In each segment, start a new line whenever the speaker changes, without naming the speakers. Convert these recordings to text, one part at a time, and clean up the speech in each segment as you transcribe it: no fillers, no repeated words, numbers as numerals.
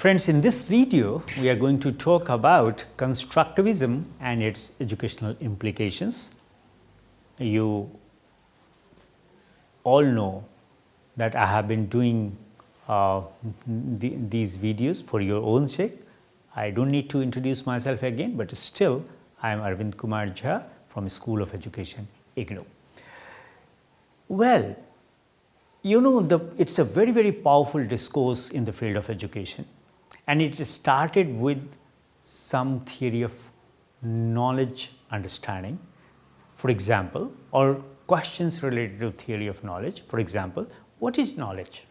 Friends, in this video, we are going to talk about constructivism and its educational implications. You all know that I have been doing these videos for your own sake. I don't need to introduce myself again, but still I am Arvind Kumar Jha from School of Education, IGNOU. Well, you know, it's a very, very powerful discourse in the field of education, and it started with some theory of knowledge understanding, for example, or questions related to theory of knowledge. For example, what is knowledge?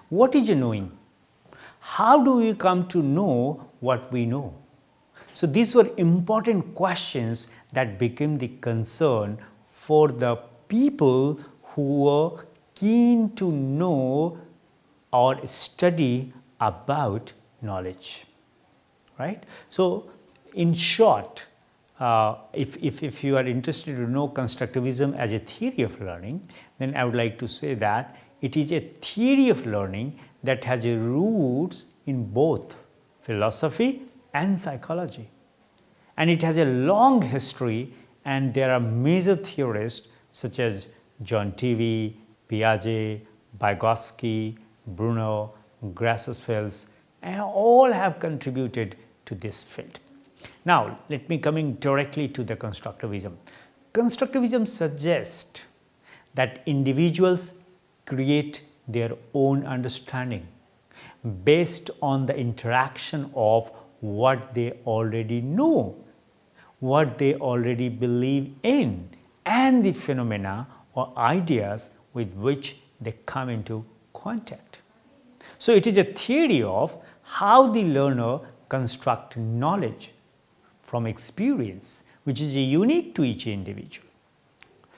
What is a knowing? How do we come to know what we know? So these were important questions that became the concern for the people who were keen to know or study about knowledge, right? So in short, if you are interested to know constructivism as a theory of learning, then I would like to say that it is a theory of learning that has roots in both philosophy and psychology. And it has a long history, and there are major theorists such as John Dewey, Piaget, Vygotsky, Bruno, Grasses, and all have contributed to this field. Now, let me coming directly to the constructivism. Constructivism suggests that individuals create their own understanding based on the interaction of what they already know, what they already believe in, and the phenomena or ideas with which they come into contact. So it is a theory of how the learner constructs knowledge from experience, which is unique to each individual.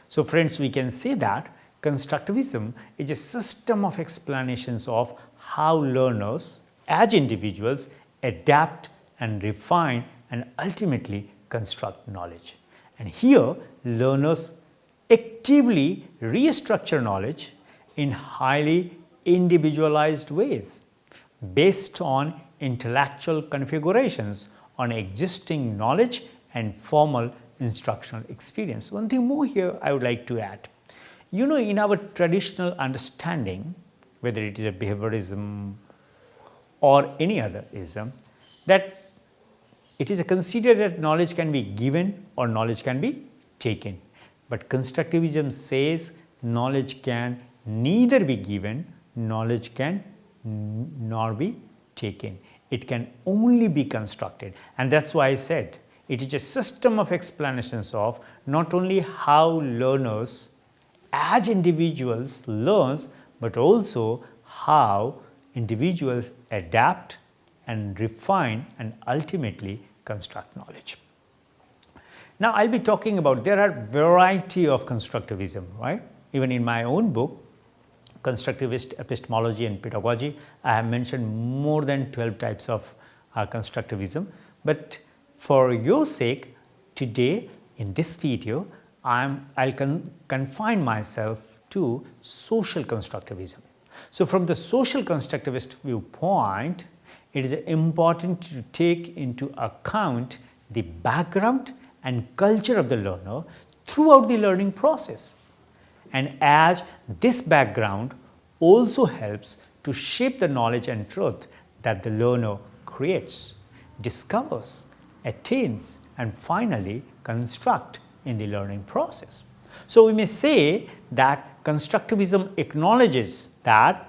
So friends, we can say that constructivism is a system of explanations of how learners as individuals adapt and refine and ultimately construct knowledge. And here learners actively restructure knowledge in highly individualized ways based on intellectual configurations on existing knowledge and formal instructional experience. One thing more here I would like to add. You know, in our traditional understanding, whether it is a behaviorism or any other ism, that it is considered that knowledge can be given or knowledge can be taken. But constructivism says knowledge can neither be given, knowledge can nor be taken. It can only be constructed, and that's why I said it is a system of explanations of not only how learners as individuals learns, but also how individuals adapt and refine and ultimately construct knowledge. Now I'll be talking about, there are variety of constructivism, right? Even in my own book, Constructivist Epistemology and Pedagogy, I have mentioned more than 12 types of constructivism. But for your sake, today in this video, I'll confine myself to social constructivism. So from the social constructivist viewpoint, it is important to take into account the background and culture of the learner throughout the learning process. And as this background also helps to shape the knowledge and truth that the learner creates, discovers, attains, and finally construct in the learning process. So we may say that constructivism acknowledges that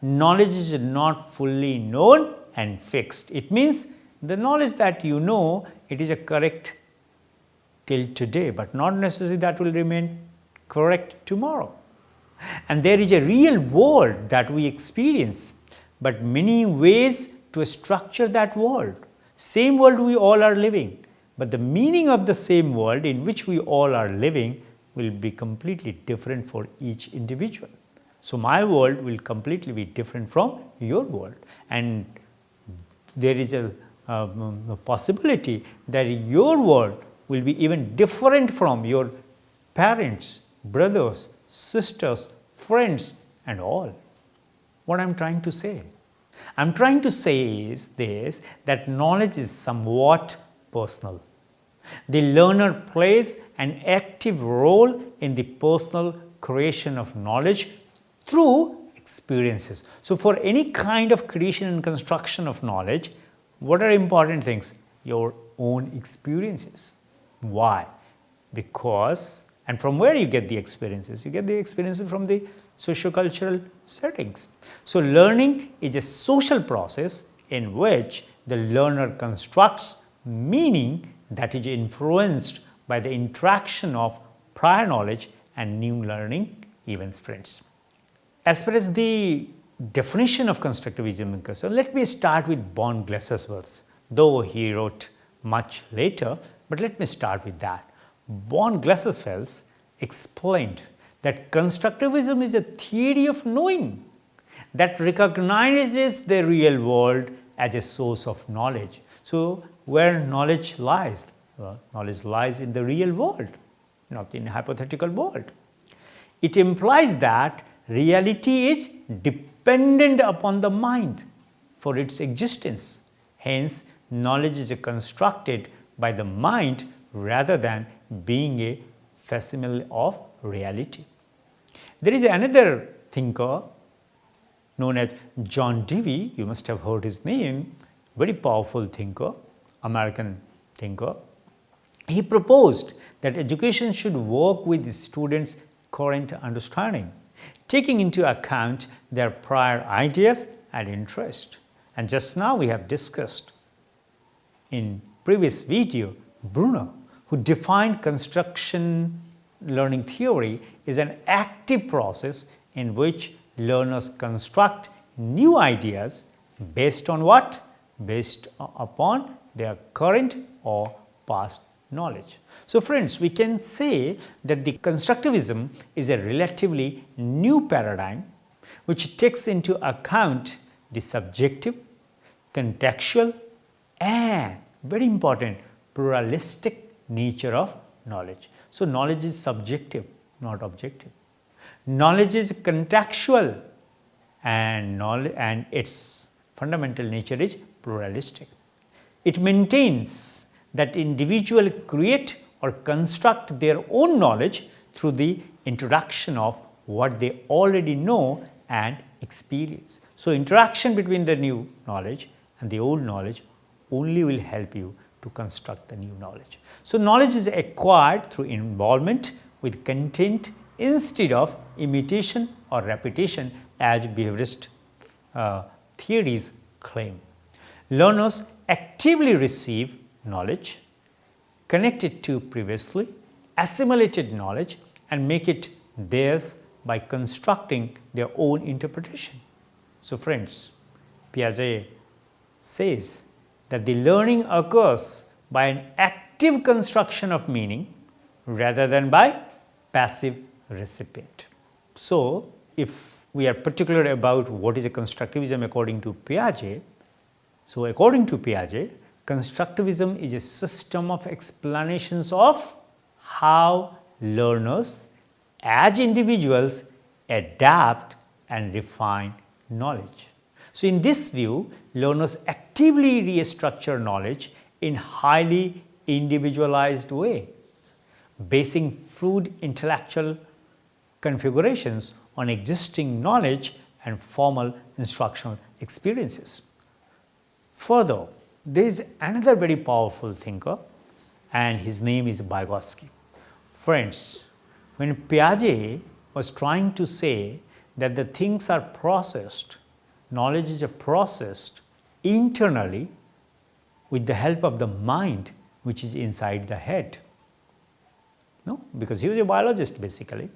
knowledge is not fully known and fixed. It means the knowledge that you know, it is correct till today, but not necessarily that will remain correct tomorrow. And there is a real world that we experience, but many ways to structure that world. Same world we all are living, but the meaning of the same world in which we all are living will be completely different for each individual. So my world will completely be different from your world, and there is a possibility that your world will be even different from your parents, brothers, sisters, friends, and all. What I am trying to say, I'm trying to say is this, that knowledge is somewhat personal. The learner plays an active role in the personal creation of knowledge through experiences. So, for any kind of creation and construction of knowledge, what are important things? Your own experiences. Why? Because, and from where you get the experiences? You get the experiences from the socio-cultural settings. So, learning is a social process in which the learner constructs meaning that is influenced by the interaction of prior knowledge and new learning events, friends. As far as the definition of constructivism is concerned, let me start with von Glaser's words, though he wrote much later, but let me start with that. Von Glaser explained that constructivism is a theory of knowing that recognizes the real world as a source of knowledge. So, where knowledge lies? Well, knowledge lies in the real world, not in a hypothetical world. It implies that reality is dependent upon the mind for its existence. Hence, knowledge is constructed by the mind rather than being a facsimile of reality. There is another thinker known as John Dewey, you must have heard his name, very powerful thinker, American thinker. He proposed that education should work with students' current understanding, taking into account their prior ideas and interest. And just now we have discussed in previous video Bruner, who defined construction learning theory is an active process in which learners construct new ideas based on what? Based upon their current or past knowledge. So, friends, we can say that the constructivism is a relatively new paradigm which takes into account the subjective, contextual and very important pluralistic nature of knowledge. So, knowledge is subjective, not objective. Knowledge is contextual and its fundamental nature is pluralistic. It maintains that individuals create or construct their own knowledge through the introduction of what they already know and experience. So, interaction between the new knowledge and the old knowledge only will help you to construct the new knowledge. So, knowledge is acquired through involvement with content instead of imitation or repetition as behaviorist theories claim. Learners actively receive knowledge, connect it to previously assimilated knowledge and make it theirs by constructing their own interpretation. So, friends, Piaget says that the learning occurs by an active construction of meaning rather than by passive recipient. So, if we are particular about what is a constructivism according to Piaget, so according to Piaget, constructivism is a system of explanations of how learners as individuals adapt and refine knowledge. So, in this view, learners actively restructure knowledge in highly individualized ways, basing fluid intellectual configurations on existing knowledge and formal instructional experiences. Further, there is another very powerful thinker and his name is Vygotsky. Friends, when Piaget was trying to say that the things are processed, knowledge is processed internally with the help of the mind which is inside the head. No, because he was a biologist basically.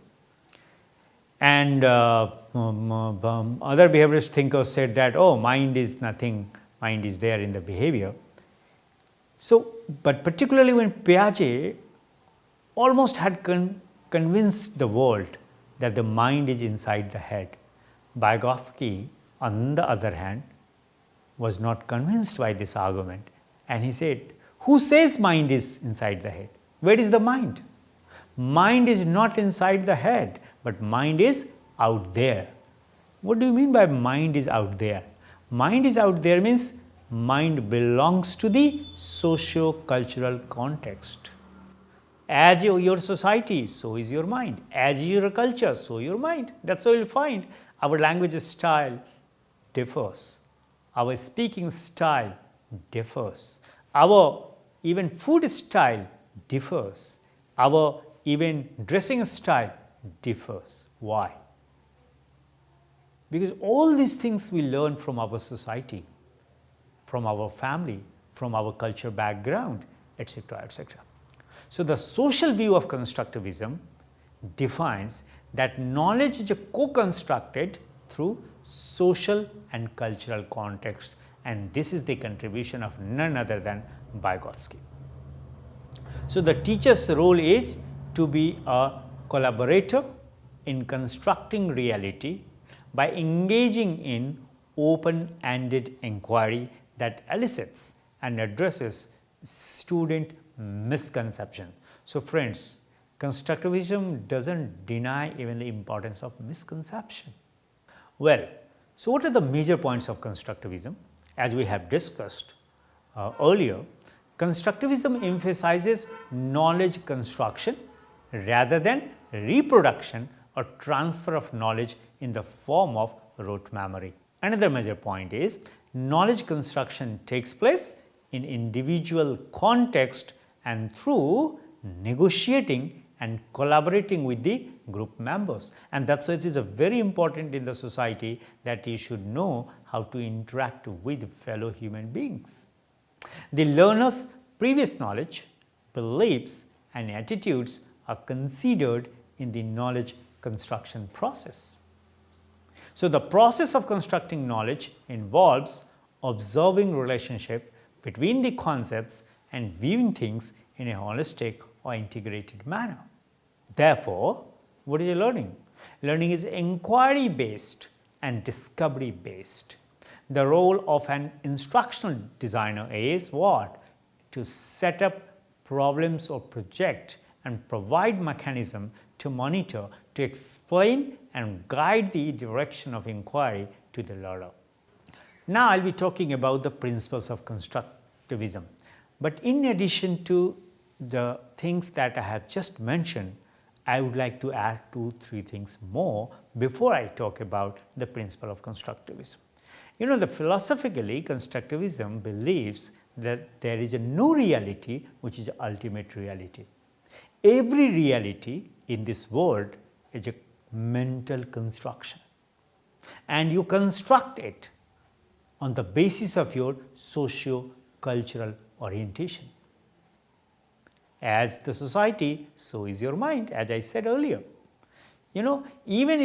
And other behaviorist thinkers said that, oh, mind is nothing, mind is there in the behavior. So, but particularly when Piaget almost had convinced the world that the mind is inside the head, Vygotsky, on the other hand, was not convinced by this argument. And he said, who says mind is inside the head? Where is the mind? Mind is not inside the head, but mind is out there. What do you mean by mind is out there? Mind is out there means mind belongs to the socio-cultural context. As your society, so is your mind. As your culture, so your mind. That's how you'll find our language style differs. Our speaking style differs. Our even food style differs. Our even dressing style differs. Why? Because all these things we learn from our society, from our family, from our culture background, etc., etc. So, the social view of constructivism defines that knowledge is co-constructed through social and cultural context, and this is the contribution of none other than Vygotsky. So, the teacher's role is to be a collaborator in constructing reality by engaging in open-ended inquiry that elicits and addresses student misconception. So, friends, constructivism doesn't deny even the importance of misconception. Well, so what are the major points of constructivism? As we have discussed earlier, constructivism emphasizes knowledge construction rather than reproduction or transfer of knowledge in the form of rote memory. Another major point is knowledge construction takes place in individual context and through negotiating and collaborating with the group members, and that's why it is very important in the society that you should know how to interact with fellow human beings. The learner's previous knowledge, beliefs and attitudes are considered in the knowledge construction process. So, the process of constructing knowledge involves observing relationship between the concepts and viewing things in a holistic or integrated manner. Therefore, what is learning? Learning is inquiry based and discovery based. The role of an instructional designer is what? To set up problems or project and provide mechanism to monitor, to explain and guide the direction of inquiry to the learner. Now, I will be talking about the principles of constructivism. But in addition to the things that I have just mentioned, I would like to add 2-3 things more before I talk about the principle of constructivism. You know, philosophically, constructivism believes that there is no reality which is ultimate reality. Every reality in this world is a mental construction, and you construct it on the basis of your socio-cultural orientation. As the society, so is your mind, as I said earlier. You know, even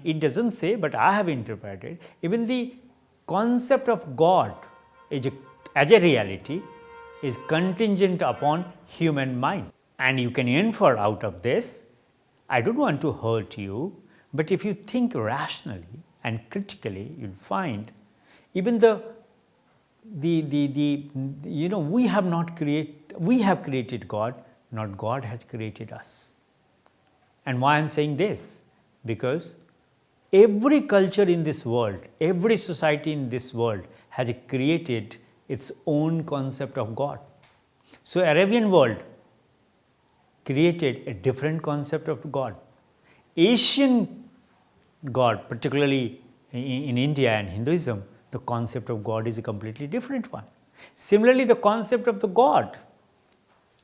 it doesn't say, but I have interpreted, even the concept of God as a reality is contingent upon human mind. And you can infer out of this, I don't want to hurt you, but if you think rationally and critically, you'll find even we have created God, not God has created us. And why I am saying this? Because every culture in this world, every society in this world has created its own concept of God. So, Arabian world created a different concept of God. Asian God, particularly in India and Hinduism, the concept of God is a completely different one. Similarly, the concept of the God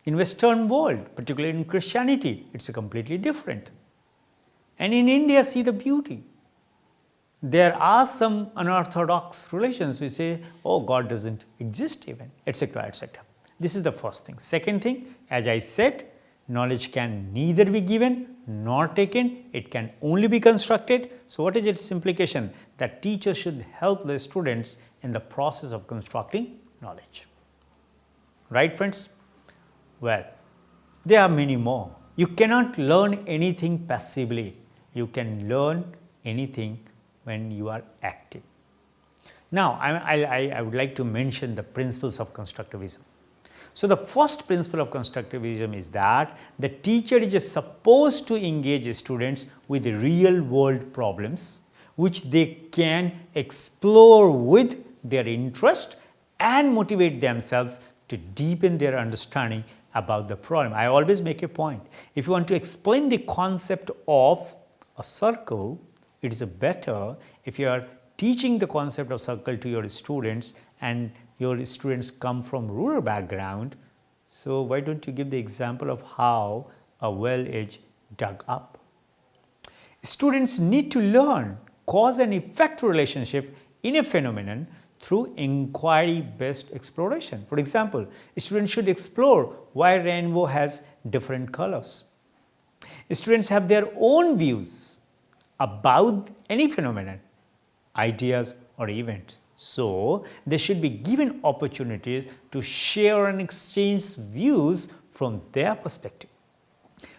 in Western world, particularly in Christianity, it's a completely different. And in India, see the beauty. There are some unorthodox relations. We say, oh, God doesn't exist even, etc., etc. This is the first thing. Second thing, as I said, knowledge can neither be given nor taken, it can only be constructed. So, what is its implication? That teachers should help the students in the process of constructing knowledge. Right, friends? Well, there are many more. You cannot learn anything passively. You can learn anything when you are active. Now, I would like to mention the principles of constructivism. So, the first principle of constructivism is that the teacher is supposed to engage students with real world problems which they can explore with their interest and motivate themselves to deepen their understanding about the problem. I always make a point. If you want to explain the concept of a circle, it is better if you are teaching the concept of circle to your students and your students come from rural background. So why don't you give the example of how a well is dug up? Students need to learn cause and effect relationship in a phenomenon through inquiry-based exploration. For example, students should explore why rainbow has different colors. Students have their own views about any phenomenon, ideas or events. So, they should be given opportunities to share and exchange views from their perspective.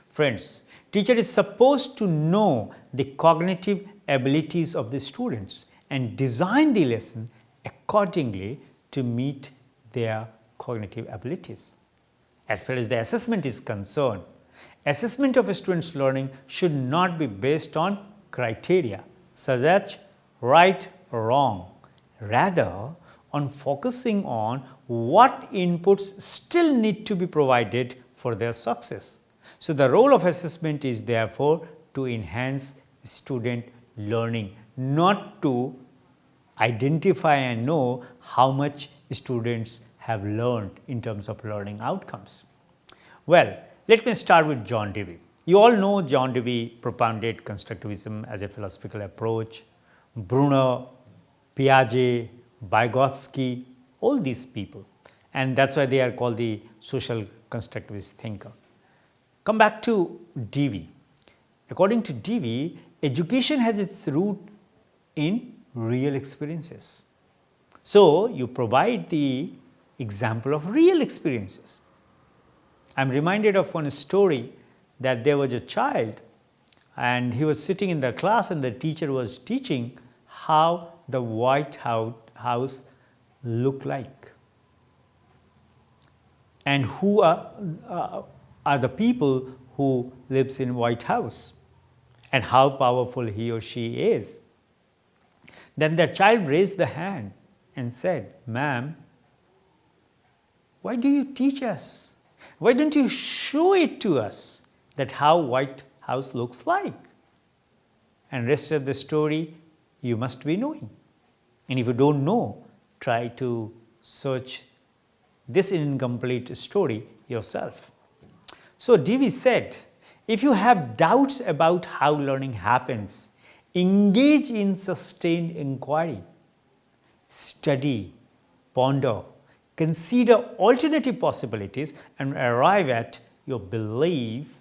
Friends, teacher is supposed to know the cognitive abilities of the students and design the lesson accordingly to meet their cognitive abilities. As far as the assessment is concerned, assessment of a student's learning should not be based on criteria such as right or wrong, rather on focusing on what inputs still need to be provided for their success. So, the role of assessment is therefore to enhance student learning, not to identify and know how much students have learned in terms of learning outcomes. Well, let me start with John Dewey. You all know John Dewey propounded constructivism as a philosophical approach. Brunner, Piaget, Vygotsky, all these people, and that's why they are called the social constructivist thinker. Come back to Dewey. According to Dewey, education has its root in real experiences. So, you provide the example of real experiences. I am reminded of one story that there was a child and he was sitting in the class and the teacher was teaching how the White House looked like and who are the people who lives in White House and how powerful he or she is. Then the child raised the hand and said, "Ma'am, why do you teach us? Why don't you show it to us that how White House looks like?" And rest of the story you must be knowing. And if you don't know, try to search this incomplete story yourself. So Dewey said, if you have doubts about how learning happens, engage in sustained inquiry. Study, ponder, consider alternative possibilities and arrive at your belief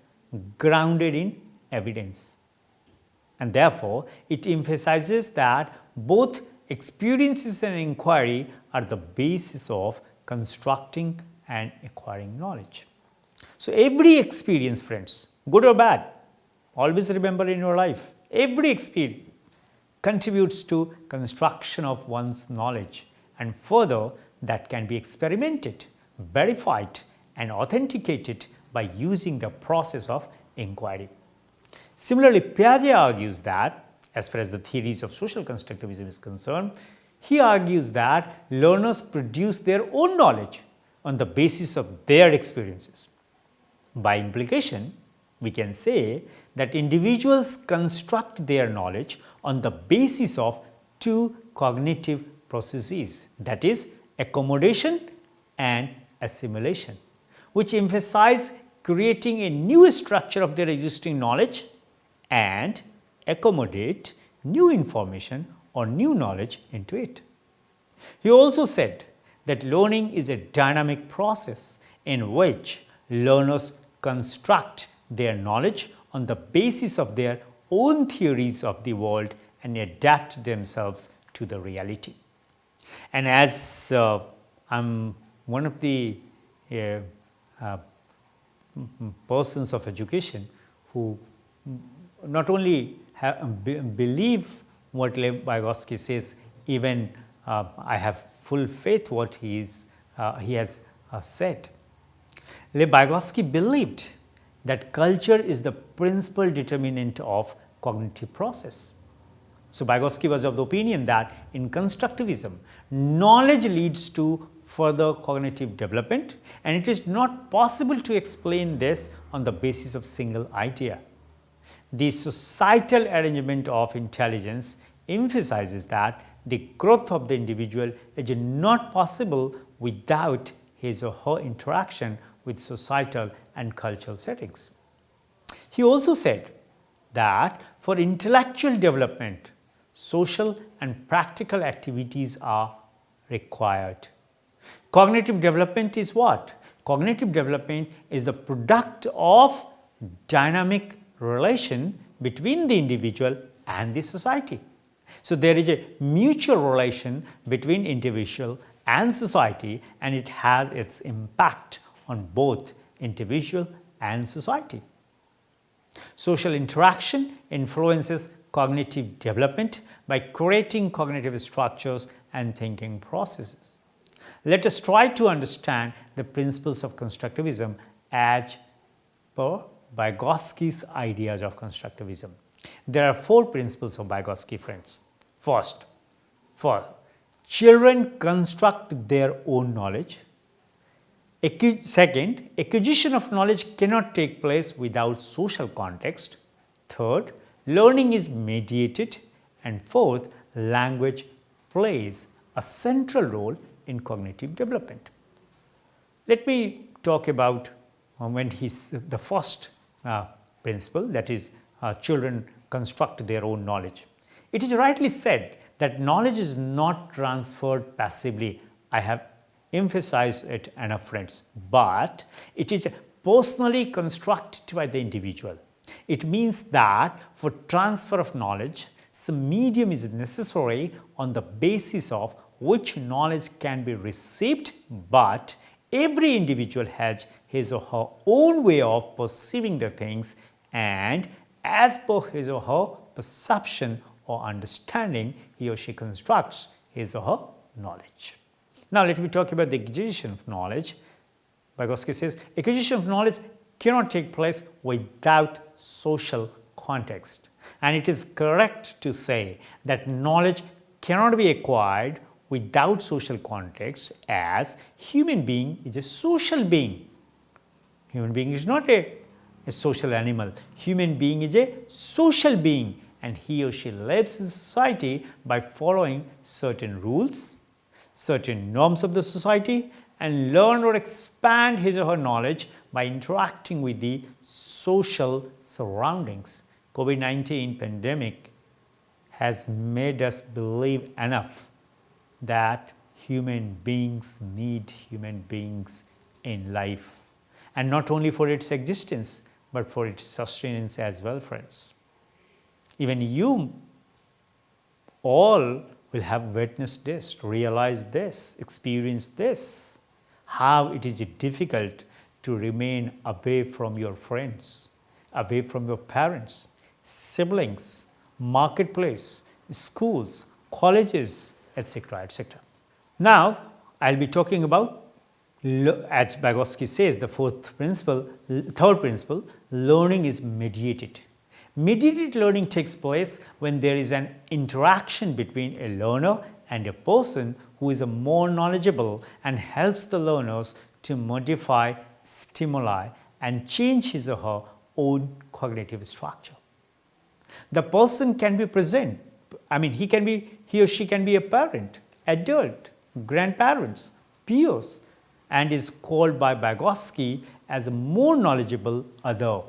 grounded in evidence. And therefore, it emphasizes that both experiences and inquiry are the basis of constructing and acquiring knowledge. So, every experience, friends, good or bad, always remember in your life, every experience contributes to construction of one's knowledge, and further that can be experimented, verified and authenticated by using the process of inquiry. Similarly, Piaget argues that, as far as the theories of social constructivism is concerned, he argues that learners produce their own knowledge on the basis of their experiences. By implication, we can say that individuals construct their knowledge on the basis of two cognitive processes, that is, accommodation and assimilation, which emphasize creating a new structure of their existing knowledge and accommodate new information or new knowledge into it. He also said that learning is a dynamic process in which learners construct their knowledge on the basis of their own theories of the world and adapt themselves to the reality. And as I'm one of the persons of education who not only believe what Lev Vygotsky says, even I have full faith what he has said. Lev Vygotsky believed that culture is the principal determinant of cognitive process. So Vygotsky was of the opinion that in constructivism, knowledge leads to further cognitive development, and it is not possible to explain this on the basis of single idea. The societal arrangement of intelligence emphasizes that the growth of the individual is not possible without his or her interaction with societal and cultural settings. He also said that for intellectual development, social and practical activities are required. Cognitive development is what? Cognitive development is the product of dynamic relation between the individual and the society. So there is a mutual relation between individual and society, and it has its impact on both individual and society. Social interaction influences cognitive development by creating cognitive structures and thinking processes. Let us try to understand the principles of constructivism as per Vygotsky's ideas of constructivism. There are 4 principles of Vygotsky, friends. First, children construct their own knowledge. Second, acquisition of knowledge cannot take place without social context. Third, learning is mediated. And fourth, language plays a central role in cognitive development. Let me talk about the first principle, that is, children construct their own knowledge. It is rightly said that knowledge is not transferred passively. I have emphasized it enough, friends, but it is personally constructed by the individual. It means that for transfer of knowledge, some medium is necessary on the basis of which knowledge can be received, but every individual has his or her own way of perceiving the things, and as per his or her perception or understanding, he or she constructs his or her knowledge. Now let me talk about the acquisition of knowledge. Vygotsky says acquisition of knowledge cannot take place without social context, and it is correct to say that knowledge cannot be acquired without social context, as human being is a social being. Human being is not a social animal. Human being is a social being, and he or she lives in society by following certain rules, certain norms of the society, and learn or expand his or her knowledge by interacting with the social surroundings. COVID-19 pandemic has made us believe enough that human beings need human beings in life, and not only for its existence but for its sustenance as well, friends. Even you all will have witnessed this, realized this, experienced this, how it is difficult to remain away from your friends, away from your parents, siblings, marketplace, schools, colleges, etc., etc. Now, I'll be talking about, as Vygotsky says, the third principle, learning is mediated. Mediated learning takes place when there is an interaction between a learner and a person who is more knowledgeable and helps the learners to modify stimuli and change his or her own cognitive structure. The person can be present. He or she can be a parent, adult, grandparents, peers, and is called by Vygotsky as a more knowledgeable other.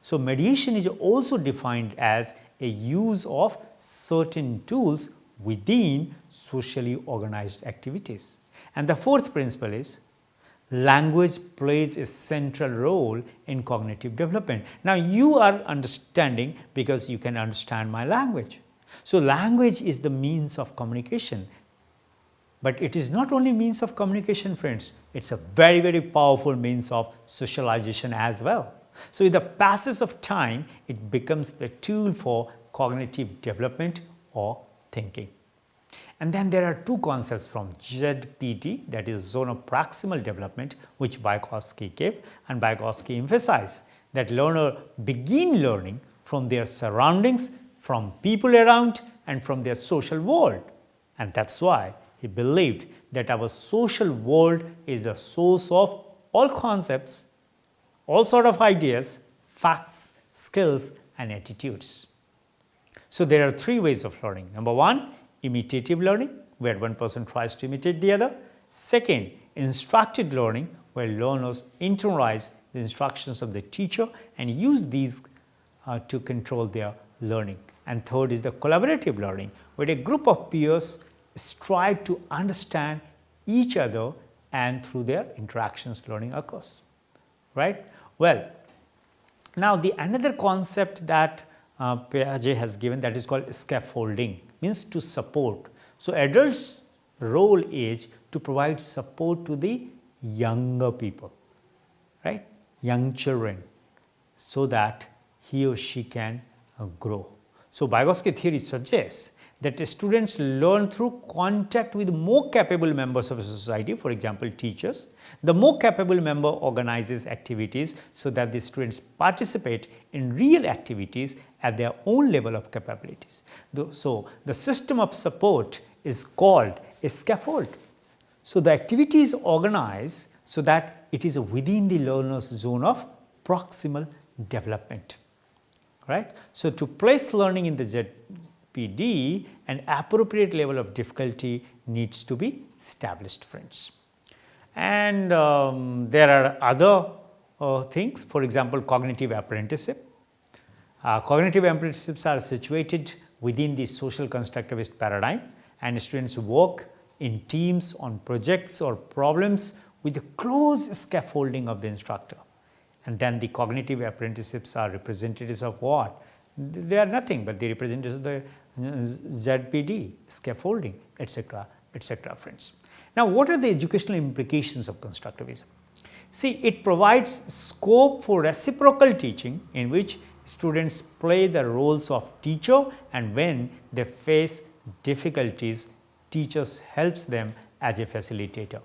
So mediation is also defined as a use of certain tools within socially organized activities. And the fourth principle is language plays a central role in cognitive development. Now you are understanding because you can understand my language. So language is the means of communication. But it is not only means of communication, friends. It's a very, very powerful means of socialization as well. So with the passage of time, it becomes the tool for cognitive development or thinking. And then there are 2 concepts from ZPD, that is zone of proximal development, which Vygotsky gave, and Vygotsky emphasized that learner begin learning from their surroundings, from people around, and from their social world. And that's why he believed that our social world is the source of all concepts, all sort of ideas, facts, skills, and attitudes. So there are three ways of learning. Number one, imitative learning, where one person tries to imitate the other. Second, instructed learning, where learners internalize the instructions of the teacher and use these to control their learning. And third is the collaborative learning, where a group of peers strive to understand each other, and through their interactions learning occurs. Right? Well, now the another concept that Piaget has given, that is called scaffolding, means to support. So adults' role is to provide support to the younger people, right? Young children, so that he or she can grow. So Vygotsky theory suggests that students learn through contact with more capable members of a society, for example, teachers. The more capable member organizes activities so that the students participate in real activities at their own level of capabilities. So the system of support is called a scaffold. So the activity is organized so that it is within the learner's zone of proximal development. Right? So to place learning in the ZPD, an appropriate level of difficulty needs to be established, friends. And there are other things, for example, cognitive apprenticeship. Cognitive apprenticeships are situated within the social constructivist paradigm, and students work in teams on projects or problems with the close scaffolding of the instructor. And then the cognitive apprenticeships are representatives of what? They are nothing but the representatives of the ZPD, scaffolding, etc., etc., friends. Now, what are the educational implications of constructivism? See, it provides scope for reciprocal teaching in which students play the roles of teacher, and when they face difficulties, teachers helps them as a facilitator.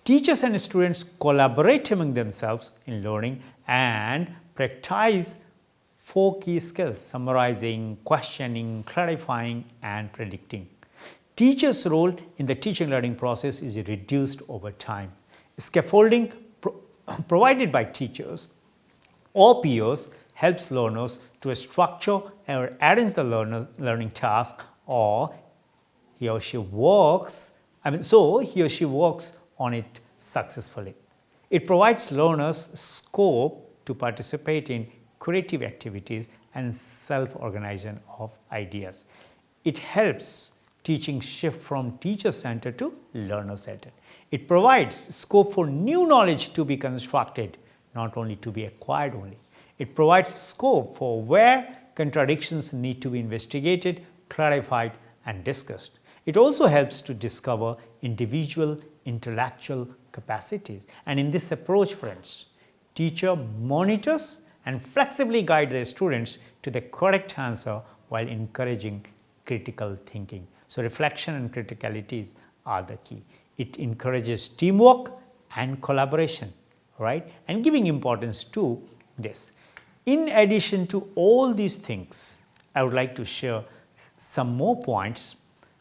Teachers and students collaborate among themselves in learning and practice 4 key skills: summarizing, questioning, clarifying, and predicting. Teachers' role in the teaching learning process is reduced over time. Scaffolding provided by teachers or peers helps learners to structure or arrange the learning task, or he or she works on it successfully. It provides learners scope to participate in creative activities and self-organization of ideas. It helps teaching shift from teacher-centered to learner-centered. It provides scope for new knowledge to be constructed, not only to be acquired only. It provides scope for where contradictions need to be investigated, clarified, and discussed. It also helps to discover individual intellectual capacities. And in this approach, friends, teacher monitors and flexibly guide their students to the correct answer while encouraging critical thinking. So reflection and criticalities are the key. It encourages teamwork and collaboration, right? And giving importance to this. In addition to all these things, I would like to share some more points,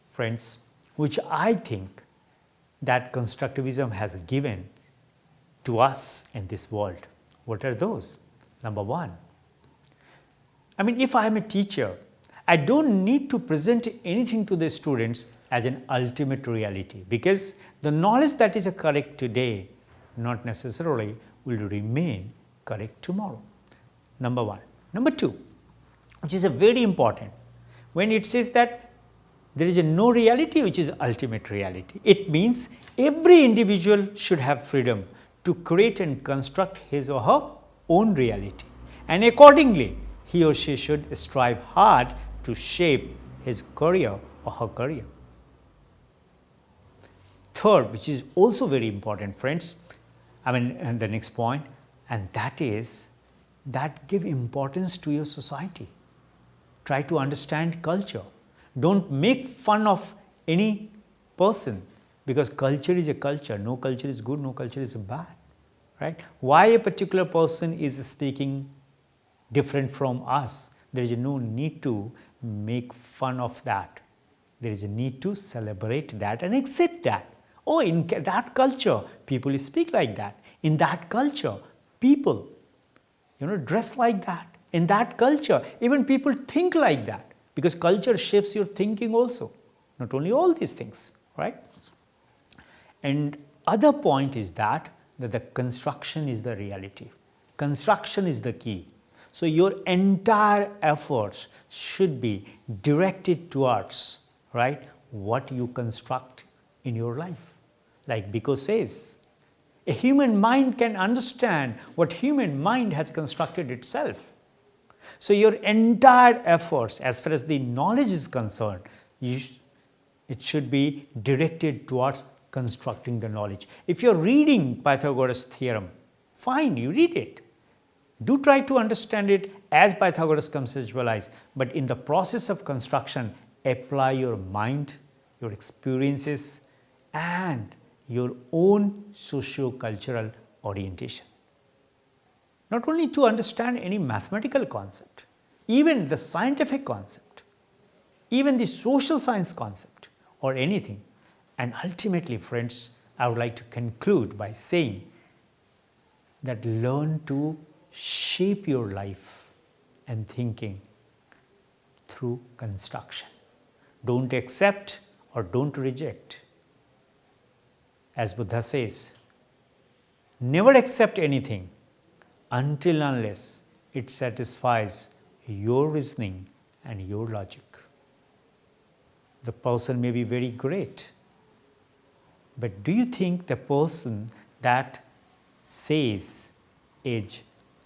friends, which I think that constructivism has given to us in this world. What are those? Number one, if I am a teacher, I don't need to present anything to the students as an ultimate reality, because the knowledge that is correct today not necessarily will remain correct tomorrow. Number one. Number two, which is a very important, when it says that there is no reality which is ultimate reality, it means every individual should have freedom to create and construct his or her own reality, and accordingly he or she should strive hard to shape his career or her career. Third, which is also very important, friends, and the next point, and that is that give importance to your society. Try to understand culture. Don't make fun of any person, because culture is a culture. No culture is good, no culture is bad, right? Why a particular person is speaking different from us, there is no need to make fun of that. There is a need to celebrate that and accept that. Oh, in that culture, people speak like that. In that culture, people, dress like that. In that culture, even people think like that, because culture shapes your thinking also. Not only all these things, right? And other point is that the construction is the reality. Construction is the key. So your entire efforts should be directed towards, right, what you construct in your life. Like Biko says, a human mind can understand what human mind has constructed itself. So your entire efforts, as far as the knowledge is concerned, it should be directed towards constructing the knowledge. If you're reading Pythagoras' theorem, fine, you read it. Do try to understand it as Pythagoras conceptualized, but in the process of construction, apply your mind, your experiences, and your own socio-cultural orientation. Not only to understand any mathematical concept, even the scientific concept, even the social science concept or anything. And ultimately, friends, I would like to conclude by saying that learn to shape your life and thinking through construction. Don't accept or don't reject. As Buddha says, never accept anything until unless it satisfies your reasoning and your logic. The person may be very great, but do you think the person that says is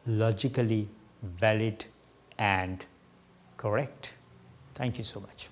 logically valid and correct? Thank you so much.